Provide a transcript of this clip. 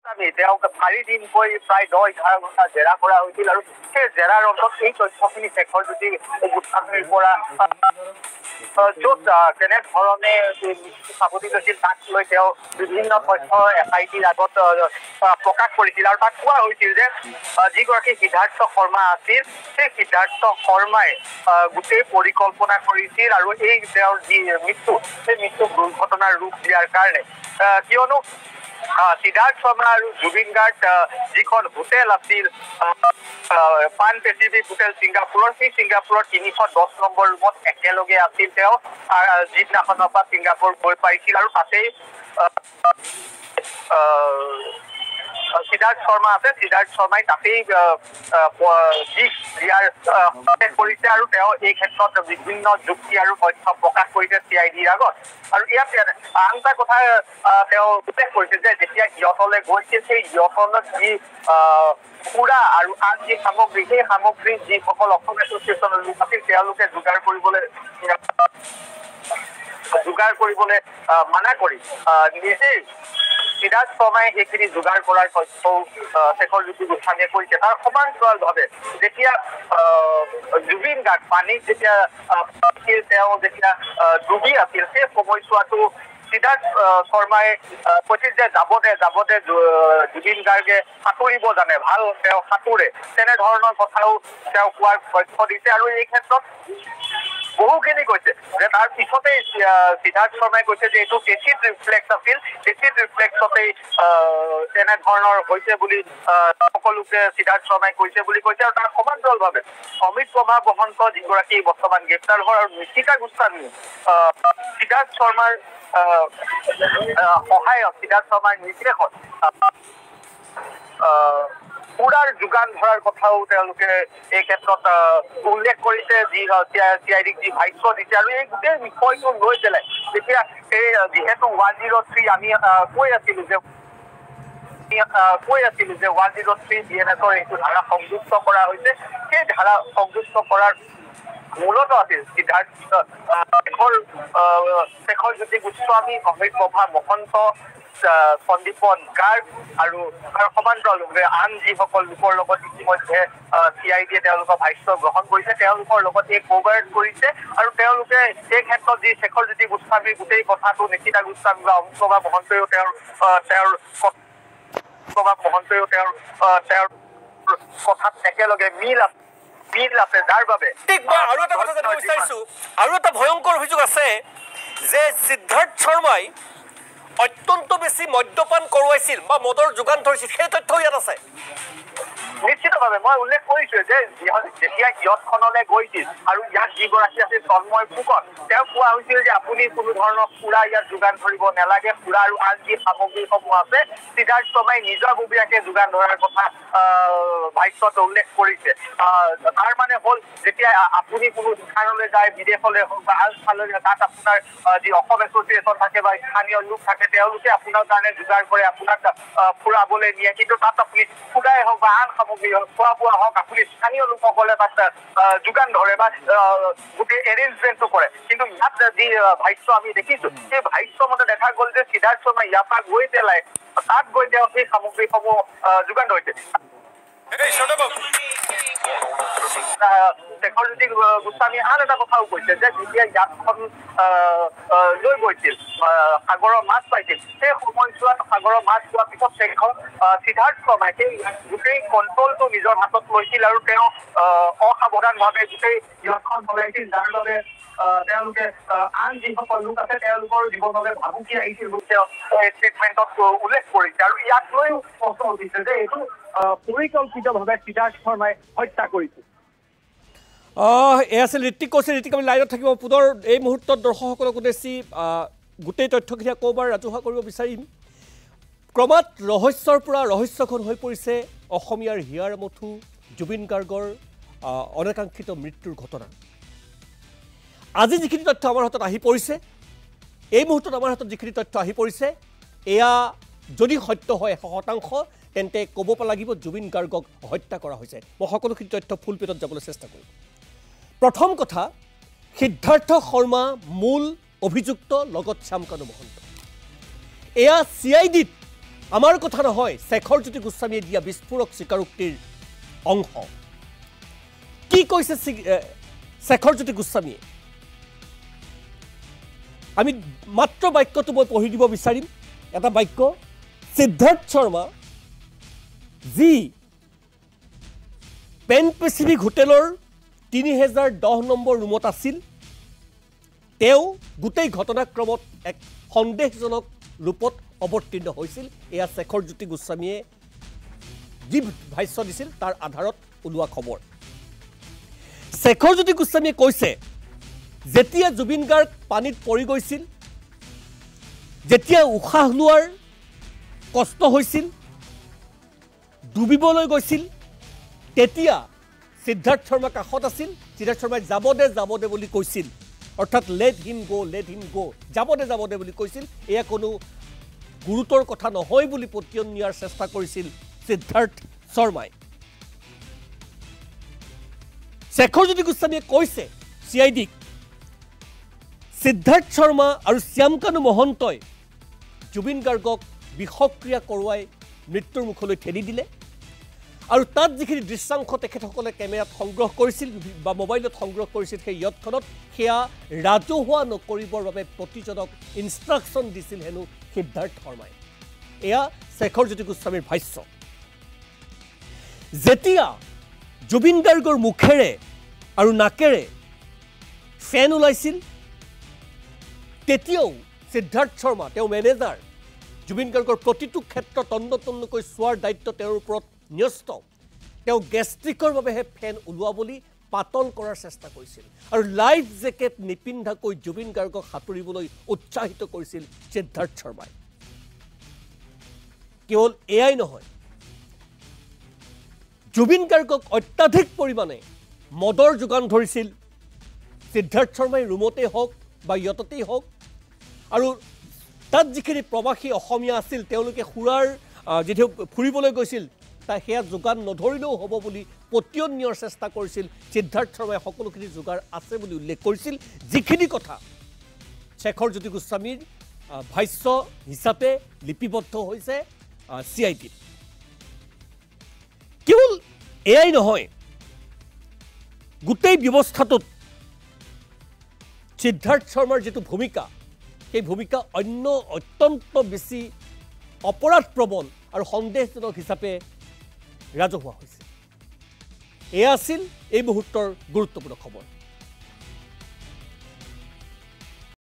তেওঁক 4 দিনকৈ প্ৰায় 10-11 ঘণ্টা জেৰা কৰা হৈছিল আৰু সেই জেৰাৰ অন্তত এই তথ্যখিনি শেখৰজ্যোতি গোস্বামীৰ পৰা য'ত কেনেধৰণে সাৱটি লৈছিল তাক লৈ তেওঁ বিভিন্ন তথ্য SITৰ আগত প্ৰকাশ কৰিছিল আৰু তাক কোৱা হৈছিল যে যিগৰাকী সিদ্ধাৰ্থ শৰ্মা আছিল সেই সিদ্ধাৰ্থ শৰ্মাই গোটেই পৰিকল্পনা কৰিছিল আৰু এই তেওঁৰ যি মৃত্যু সেই মৃত্যুক দুৰ্ঘটনাৰ ৰূপ দিয়াৰ কাৰণে কিয়নো সিদ্ধাৰ্থ শৰ্মা আৰু জুবিন গাৰ্গ যিখন হোটেল আছিল পান পেচিফিক হোটেল ছিংগাপুৰৰ সেই ছিংগাপুৰৰ 310 নম্বৰ ৰুমত একেলগে আছিল তেওঁ যিদিনাখনৰ পৰা ছিংগাপুৰ গৈ পাইছিল আৰু তাতেই সিদ্ধাৰ্থ শৰ্মা আছে সিদ্ধাৰ্থ শৰ্মাই তাতেই দিয়াৰ কৰিছে আৰু তেওঁ এই ক্ষেত্ৰত বিভিন্ন যুক্তি আৰু তথ্য প্ৰকাশ কৰিছে CIDৰ আগত আৰু ইয়াত আন এটা কথা তেওঁ উল্লেখ কৰিছে যে যেতিয়া ইয়টলৈ গৈছিল সেই ইয়টলত যি পুৰা আৰু আন যি সামগ্ৰী সেই সামগ্ৰী যিসকল অসম এছ'চিয়েশ্যনৰ লোক আছিল তেওঁলোকে যোগাৰ কৰিবলৈ মানা কৰি নিজেই সিদ্ধাৰ্থ শৰ্মাই সেইখিনি যোগাৰ কৰাৰ তথ্যও শেখৰজ্যোতি গোস্বামীয়ে কৰিছে তাৰ সমান্তৰালভাৱে যেতিয়া জুবিন গাৰ্গ পানীত যেতিয়া তেওঁ যেতিয়া ডুবি আছিল সেই সময়ছোৱাটো সিদ্ধাৰ্থ শৰ্মাই কৈছিল যে যাবতে জুবিন গাৰ্গে সাঁতুৰিব জানে ভাল তেওঁ সাঁতোৰে তেনেধৰণৰ কথাও তেওঁ কোৱাৰ তথ্য দিছে আৰু এই ক্ষেত্ৰত বহুখিনি কৈছে যে তাৰ পিছতেই সিদ্ধাৰ্থ শৰ্মাই কৈছে যে এইটো এচিড ৰিফ্লেক্স আছিল এচিড ৰিফ্লেক্সতেই তেনেধৰণৰ হৈছে বুলি সকলোকে সিদ্ধাৰ্থ শৰ্মাই কৈছে বুলি কৈছে আৰু তাৰ সমান্তৰালভাৱে অমিত প্ৰভা বসন্ত যিগৰাকী বৰ্তমান গ্ৰেপ্তাৰ হয় আৰু নিশিতা গোস্বামী সিদ্ধাৰ্থ শৰ্মাৰ সহায়ক সিদ্ধাৰ্থ শৰ্মাৰ নিৰ্দেশত পুৰাৰ যোগান ধৰাৰ কথাও তেওঁলোকে এই ক্ষেত্ৰত উল্লেখ কৰিছে যি CIDক যি ভাষ্য দিছে আৰু এই গোটেই বিষয়টো লৈ পেলাই তেতিয়া এই যিহেতু 103 আমি কৈ আছিলো যে 103 DNSৰ এইটো ধাৰা সংযুক্ত কৰা হৈছে সেই ধাৰা সংযুক্ত কৰাৰ মূলত আছিল শেখৰজ্যোতি গোস্বামী অমিত প্ৰভা মহন্ত সন্দীপন গাৰ্গ আৰু তাৰ সমান্তৰালভাৱে আন যিসকল লোকৰ লগত ইতিমধ্যে CIDয়ে তেওঁলোকৰ ভাষ্য গ্ৰহণ কৰিছে তেওঁলোকৰ লগত এই কোভাৰেট কৰিছে আৰু তেওঁলোকে এই ক্ষেত্ৰত যি শেখৰজ্যোতি গোস্বামীৰ গোটেই কথাটো নিশিতা গোস্বামী বা অমিত প্ৰভা মহন্তয়ো তেওঁৰ কথাত একেলগে মিল আছে যাৰ বাবে আৰু এটা কথা জানিব বিচাৰিছো আৰু এটা ভয়ংকৰ অভিযোগ আছে যে সিদ্ধাৰ্থ শৰ্মাই অত্যন্ত বেছি মদ্যপান কৰোৱাইছিল বা মদৰ যোগান ধৰিছিল সেই তথ্য ইয়াত আছে নিশ্চিতভাৱে মই উল্লেখ কৰিছো যে যেতিয়া ইয়টখনলৈ গৈছিল আৰু ইয়াত যিগৰাকী আছিল তন্ময় ফুকন তেওঁ কোৱা হৈছিল যে আপুনি কোনো ধৰণৰ সুৰা ইয়াত যোগান ধৰিব নালাগে সুৰা আৰু আন যি সামগ্ৰীসমূহ আছে সিদ্ধাৰ্থ শৰ্মাই নিজাববীয়াকে যোগান ধৰাৰ কথা ভাষ্যত উল্লেখ কৰিছে তাৰ মানে হ'ল যেতিয়া আপুনি কোনো স্থানলৈ যায় বিদেশলৈ হওক বা আন স্থানলৈ তাত আপোনাৰ যি অসম এছ'চিয়েশ্যন থাকে বা স্থানীয় লোক থাকে তেওঁলোকে আপোনাৰ কাৰণে যোগাৰ কৰে আপোনাক ফুৰাবলৈ নিয়ে কিন্তু তাত আপুনি ফুৰাই হওক বা আন সামগ্ৰী হওক খোৱা বোৱা হওক আপুনি স্থানীয় লোকসকলে তাত যোগান ধৰে বা গোটেই এৰেঞ্জমেণ্টটো কৰে কিন্তু ইয়াত যি ভাষ্য আমি দেখিছো সেই ভাষ্য মতে দেখা গ'ল যে সিদ্ধাৰ্থ শৰ্মা ইয়াৰ পৰা গৈ পেলাই তাত গৈ তেওঁ সেই সামগ্ৰীসমূহ যোগান ধৰিছে শেখৰজ্যোতি গোস্বামী আন এটা কথাও কৈছে যে যেতিয়া ইয়াতখন লৈ গৈছিল সাগৰৰ মাছ পাইছিল সেই সময়ছোৱাত সাগৰৰ মাছ পোৱাৰ পিছত সিদ্ধাৰ্থ শৰ্মাই সেই গোটেই কণ্ট্ৰলটো নিজৰ হাতত লৈছিল আৰু তেওঁ অসাৱধানভাৱে গোটেই ইয়াতখন চলাইছিল যাৰ বাবে তেওঁলোকে আন যিসকল লোক আছে তেওঁলোকৰ জীৱনলৈ ভাবুকি আহিছিল বুলি তেওঁ ষ্টেটমেণ্টত উল্লেখ কৰিছে আৰু ইয়াক লৈও প্ৰশ্ন উঠিছে যে এইটো পৰিকল্পিতভাৱে সিদ্ধাৰ্থ শৰ্মাই হত্যা কৰিছিল এই আছিল ঋত্বিক কৈছে ঋত্বিক আমি লাইনত থাকিব পুনৰ এই মুহূৰ্তত দৰ্শকসকলক উদ্দেশ্যি গোটেই তথ্যখিনি আকৌ এবাৰ ৰাজহুৱা কৰিব বিচাৰিম ক্ৰমাৎ ৰহস্যৰ পৰা ৰহস্যখন হৈ পৰিছে অসমীয়াৰ হিয়াৰ মথু জুবিন গাৰ্গৰ অনাকাংক্ষিত মৃত্যুৰ ঘটনা আজি যিখিনি তথ্য আমাৰ হাতত আহি পৰিছে এই মুহূৰ্তত আমাৰ হাতত যিখিনি তথ্য আহি পৰিছে এয়া যদি সত্য হয় 100% তেন্তে ক'ব লাগিব জুবিন গাৰ্গক হত্যা কৰা হৈছে মই সকলোখিনি তথ্য ফুল পেটত যাবলৈ চেষ্টা কৰিম প্ৰথম কথা সিদ্ধাৰ্থ শৰ্মা মূল অভিযুক্ত লগত শ্যামকানু মহন্ত এয়া CIDত আমাৰ কথা নহয় শেখৰজ্যোতি গোস্বামীয়ে দিয়া বিস্ফোৰক স্বীকাৰোক্তিৰ অংশ কি কৈছে শেখৰজ্যোতি গোস্বামীয়ে আমি মাত্ৰ বাক্যটো মই পঢ়ি দিব বিচাৰিম এটা বাক্য সিদ্ধাৰ্থ শৰ্মা যি পেন পেচিফিক হোটেলৰ 3010 নম্বৰ ৰুমত আছিল তেওঁ গোটেই ঘটনাক্ৰমত এক সন্দেহজনক ৰূপত অৱতীৰ্ণ হৈছিল এয়া শেখৰজ্যোতি গোস্বামীয়ে যি ভাষ্য দিছিল তাৰ আধাৰত ওলোৱা খবৰ শেখৰজ্যোতি গোস্বামীয়ে কৈছে যেতিয়া জুবিন গাৰ্গ পানীত পৰি গৈছিল যেতিয়া উশাহ লোৱাৰ কষ্ট হৈছিল ডুবিবলৈ গৈছিল তেতিয়া সিদ্ধাৰ্থ শৰ্মা কাষত আছিল সিদ্ধাৰ্থ শৰ্মাই যাব দে বুলি কৈছিল অৰ্থাৎ লেট হিম গো যাব দে বুলি কৈছিল এয়া কোনো গুৰুতৰ কথা নহয় বুলি পতিয়ন নিয়াৰ চেষ্টা কৰিছিল সিদ্ধাৰ্থ শৰ্মাই শেখৰজ্যোতি গোস্বামীয়ে কৈছে চিআইডিক সিদ্ধাৰ্থ শৰ্মা আৰু শ্যামকানু মহন্তই জুবিন গাৰ্গক বিষক্ৰিয়া কৰোৱাই মৃত্যুৰ মুখলৈ ঠেলি দিলে আৰু তাত যিখিনি দৃশ্যাংশ তেখেতসকলে কেমেৰাত সংগ্ৰহ কৰিছিল বা মোবাইলত সংগ্ৰহ কৰিছিল সেই ইয়ৎখনত সেয়া ৰাজহুৱা নকৰিবৰ বাবে প্ৰতিজনক ইনষ্ট্ৰাকশ্যন দিছিল হেনো সিদ্ধাৰ্থ শৰ্মাই এয়া শেখৰজ্যোতি গোস্বামীৰ ভাষ্য যেতিয়া জুবিন গাৰ্গৰ মুখেৰে আৰু নাকেৰে ফেন ওলাইছিল তেতিয়াও সিদ্ধাৰ্থ শৰ্মা তেওঁ মেনেজাৰ জুবিন গাৰ্গৰ প্ৰতিটো ক্ষেত্ৰ তন্নতন্নকৈ চোৱাৰ দায়িত্ব তেওঁৰ ওপৰত ন্যস্ত তেওঁ গেষ্ট্ৰিকৰ বাবেহে ফেন ওলোৱা বুলি পাতল কৰাৰ চেষ্টা কৰিছিল আৰু লাইফ জেকেট নিপিন্ধাকৈ জুবিন গাৰ্গক সাঁতুৰিবলৈ উৎসাহিত কৰিছিল সিদ্ধাৰ্থ শৰ্মাই কেৱল এয়াই নহয় জুবিন গাৰ্গক অত্যাধিক পৰিমাণে মদৰ যোগান ধৰিছিল সিদ্ধাৰ্থ শৰ্মাই ৰুমতেই হওক বা ইয়ততেই হওক আৰু তাত যিখিনি প্ৰবাসী অসমীয়া আছিল তেওঁলোকে সুৰাৰ যেতিয়া ফুৰিবলৈ গৈছিল তাই সেয়া যোগান নধৰিলেও হ'ব বুলি পতিয়ন নিয়াৰ চেষ্টা কৰিছিল সিদ্ধাৰ্থ শৰ্মাই সকলোখিনি যোগাৰ আছে বুলি উল্লেখ কৰিছিল যিখিনি কথা শেখৰজ্যোতি গোস্বামীৰ ভাষ্য হিচাপে লিপিবদ্ধ হৈছে চিআইডিত কেৱল এয়াই নহয় গোটেই ব্যৱস্থাটোত সিদ্ধাৰ্থ শৰ্মাৰ যিটো ভূমিকা সেই ভূমিকা অন্য অত্যন্ত বেছি অপৰাধপ্ৰবণ আৰু সন্দেহজনক হিচাপে ৰাজহুৱা হৈছে এয়া আছিল এই মুহূৰ্তৰ গুৰুত্বপূৰ্ণ খবৰ